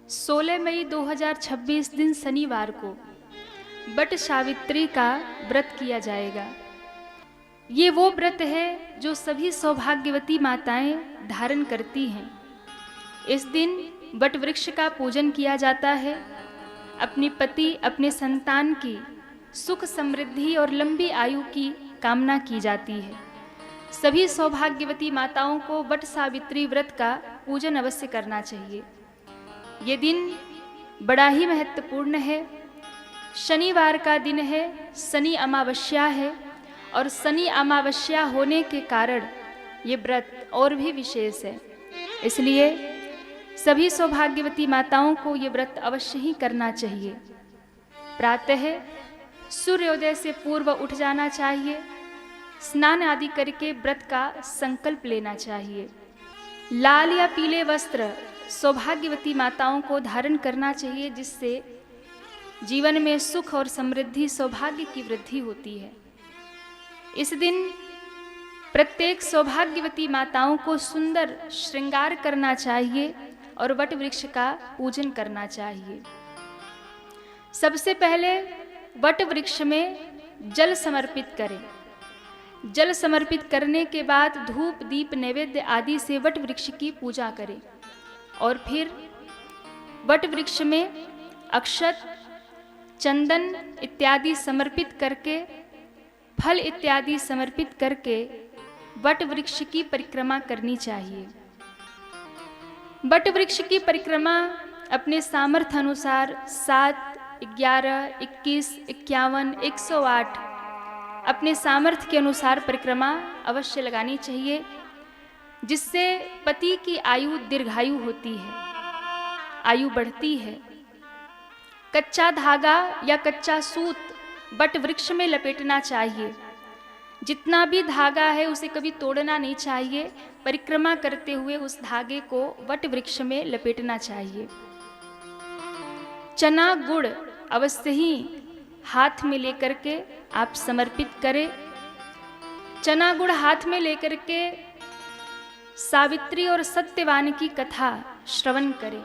16 मई 2026 दिन शनिवार को वट सावित्री का व्रत किया जाएगा। ये वो व्रत है जो सभी सौभाग्यवती माताएं धारण करती हैं। इस दिन वट वृक्ष का पूजन किया जाता है। अपने पति, अपने संतान की सुख समृद्धि और लंबी आयु की कामना की जाती है। सभी सौभाग्यवती माताओं को वट सावित्री व्रत का पूजन अवश्य करना चाहिए। ये दिन बड़ा ही महत्वपूर्ण है। शनिवार का दिन है, शनि अमावस्या है और शनि अमावस्या होने के कारण ये व्रत और भी विशेष है। इसलिए सभी सौभाग्यवती माताओं को ये व्रत अवश्य ही करना चाहिए। प्रातः सूर्योदय से पूर्व उठ जाना चाहिए। स्नान आदि करके व्रत का संकल्प लेना चाहिए। लाल या पीले वस्त्र सौभाग्यवती माताओं को धारण करना चाहिए, जिससे जीवन में सुख और समृद्धि, सौभाग्य की वृद्धि होती है। इस दिन प्रत्येक सौभाग्यवती माताओं को सुंदर श्रृंगार करना चाहिए और वट वृक्ष का पूजन करना चाहिए। सबसे पहले वट वृक्ष में जल समर्पित करें। जल समर्पित करने के बाद धूप, दीप, नैवेद्य आदि से वट वृक्ष की पूजा करें और फिर वट वृक्ष में अक्षत, चंदन इत्यादि समर्पित करके, फल इत्यादि समर्पित करके वट वृक्ष की परिक्रमा करनी चाहिए। वट वृक्ष की परिक्रमा अपने सामर्थ्य अनुसार 7, 11, 21, 51, 108 अपने सामर्थ्य के अनुसार परिक्रमा अवश्य लगानी चाहिए, जिससे पति की आयु दीर्घायु होती है, आयु बढ़ती है। कच्चा धागा या कच्चा सूत वट वृक्ष में लपेटना चाहिए। जितना भी धागा है उसे कभी तोड़ना नहीं चाहिए। परिक्रमा करते हुए उस धागे को वट वृक्ष में लपेटना चाहिए। चना गुड़ अवश्य ही हाथ में लेकर के आप समर्पित करें। चना गुड़ हाथ में लेकर के सावित्री और सत्यवान की कथा श्रवण करें।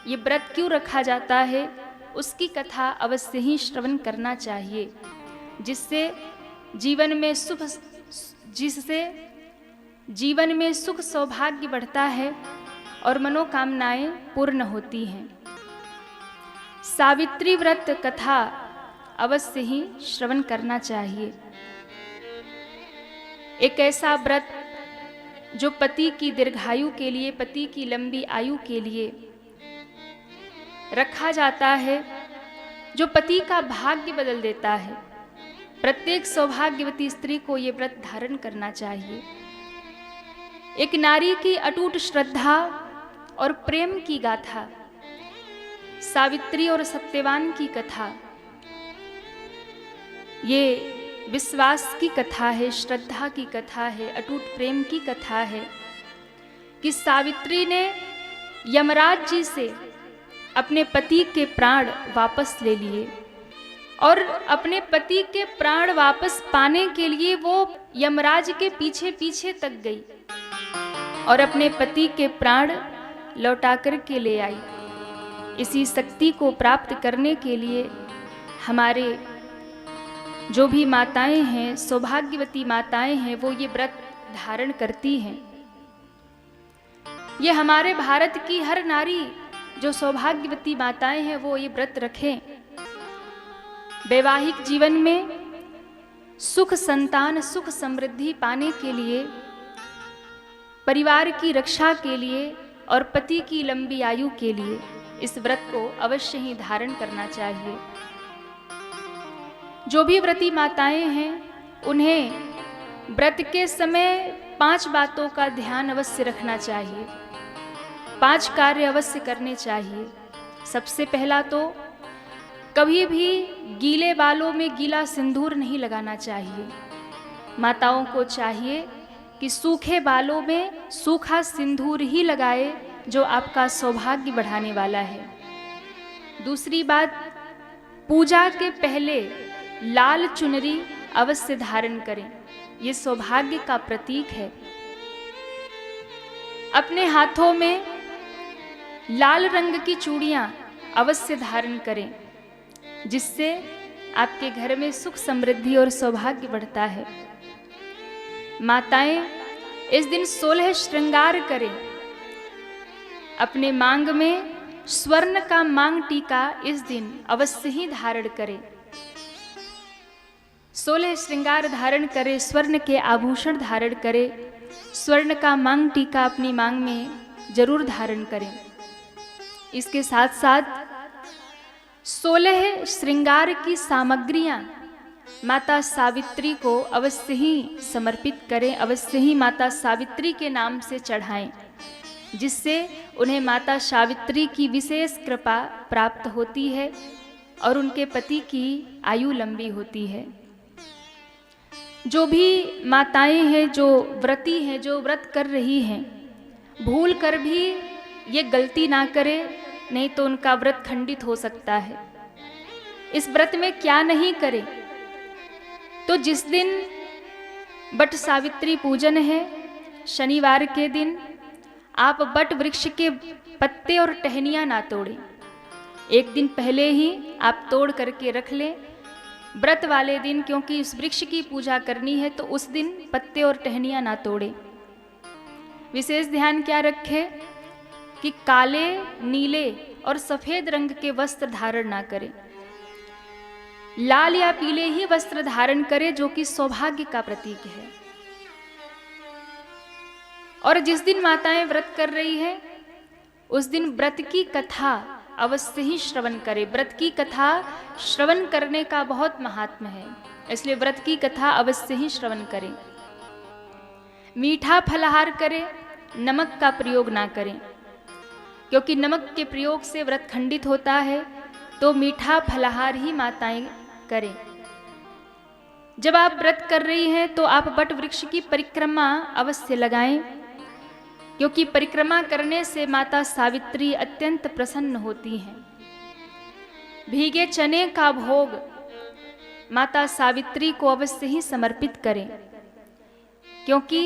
ये व्रत क्यों रखा जाता है, उसकी कथा अवश्य ही श्रवण करना चाहिए, जिससे जीवन में सुख सौभाग्य बढ़ता है और मनोकामनाएं पूर्ण होती हैं। सावित्री व्रत कथा अवश्य ही श्रवण करना चाहिए। एक ऐसा व्रत जो पति की दीर्घायु के लिए, पति की लंबी आयु के लिए रखा जाता है, जो पति का भाग्य बदल देता है। प्रत्येक सौभाग्यवती स्त्री को ये व्रत धारण करना चाहिए। एक नारी की अटूट श्रद्धा और प्रेम की गाथा, सावित्री और सत्यवान की कथा, ये विश्वास की कथा है, श्रद्धा की कथा है, अटूट प्रेम की कथा है कि सावित्री ने यमराज जी से अपने पति के प्राण वापस ले लिए और अपने पति के प्राण वापस पाने के लिए वो यमराज के पीछे पीछे तक गई और अपने पति के प्राण लौटा कर के ले आई। इसी शक्ति को प्राप्त करने के लिए हमारे जो भी माताएं हैं, सौभाग्यवती माताएं हैं, वो ये व्रत धारण करती हैं। ये हमारे भारत की हर नारी जो सौभाग्यवती माताएं हैं वो ये व्रत रखें। वैवाहिक जीवन में सुख, संतान, सुख समृद्धि पाने के लिए, परिवार की रक्षा के लिए और पति की लंबी आयु के लिए इस व्रत को अवश्य ही धारण करना चाहिए। जो भी व्रती माताएं हैं उन्हें व्रत के समय 5 बातों का ध्यान अवश्य रखना चाहिए। 5 कार्य अवश्य करने चाहिए। सबसे पहला तो कभी भी गीले बालों में गीला सिंदूर नहीं लगाना चाहिए। माताओं को चाहिए कि सूखे बालों में सूखा सिंदूर ही लगाए, जो आपका सौभाग्य बढ़ाने वाला है। दूसरी बात, पूजा के पहले लाल चुनरी अवश्य धारण करें, ये सौभाग्य का प्रतीक है। अपने हाथों में लाल रंग की चूड़ियाँ अवश्य धारण करें, जिससे आपके घर में सुख समृद्धि और सौभाग्य बढ़ता है। माताएं इस दिन 16 श्रृंगार करें। अपने मांग में स्वर्ण का मांग टीका इस दिन अवश्य ही धारण करें। 16 श्रृंगार धारण करें, स्वर्ण के आभूषण धारण करें, स्वर्ण का मांग टीका अपनी मांग में जरूर धारण करें। इसके साथ साथ 16 श्रृंगार की सामग्रियां माता सावित्री को अवश्य ही समर्पित करें, अवश्य ही माता सावित्री के नाम से चढ़ाएं, जिससे उन्हें माता सावित्री की विशेष कृपा प्राप्त होती है और उनके पति की आयु लंबी होती है। जो भी माताएं हैं, जो व्रती हैं, जो व्रत कर रही हैं, भूल कर भी ये गलती ना करें, नहीं तो उनका व्रत खंडित हो सकता है। इस व्रत में क्या नहीं करें, तो जिस दिन बट सावित्री पूजन है, शनिवार के दिन आप बट वृक्ष के पत्ते और टहनियाँ ना तोड़ें। एक दिन पहले ही आप तोड़ करके रख लें। व्रत वाले दिन, क्योंकि उस वृक्ष की पूजा करनी है, तो उस दिन पत्ते और टहनियाँ ना तोड़ें। विशेष ध्यान क्या रखें कि काले, नीले और सफेद रंग के वस्त्र धारण ना करें। लाल या पीले ही वस्त्र धारण करें, जो कि सौभाग्य का प्रतीक है। और जिस दिन माताएं व्रत कर रही हैं, उस दिन व्रत की कथा अवश्य ही श्रवण करें। व्रत की कथा श्रवण करने का बहुत महात्म है, इसलिए व्रत की कथा अवश्य ही श्रवण करें। मीठा फलाहार करें, नमक का प्रयोग ना करें, क्योंकि नमक के प्रयोग से व्रत खंडित होता है। तो मीठा फलाहार ही माताएं करें। जब आप व्रत कर रही हैं तो आप बट वृक्ष की परिक्रमा अवश्य लगाएं, क्योंकि परिक्रमा करने से माता सावित्री अत्यंत प्रसन्न होती हैं। भीगे चने का भोग माता सावित्री को अवश्य ही समर्पित करें, क्योंकि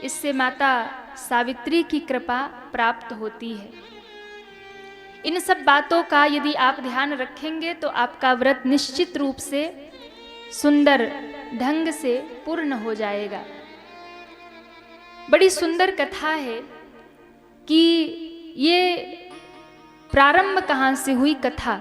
इससे माता सावित्री की कृपा प्राप्त होती है। इन सब बातों का यदि आप ध्यान रखेंगे तो आपका व्रत निश्चित रूप से सुंदर ढंग से पूर्ण हो जाएगा। बड़ी सुंदर कथा है कि ये प्रारंभ कहाँ से हुई कथा।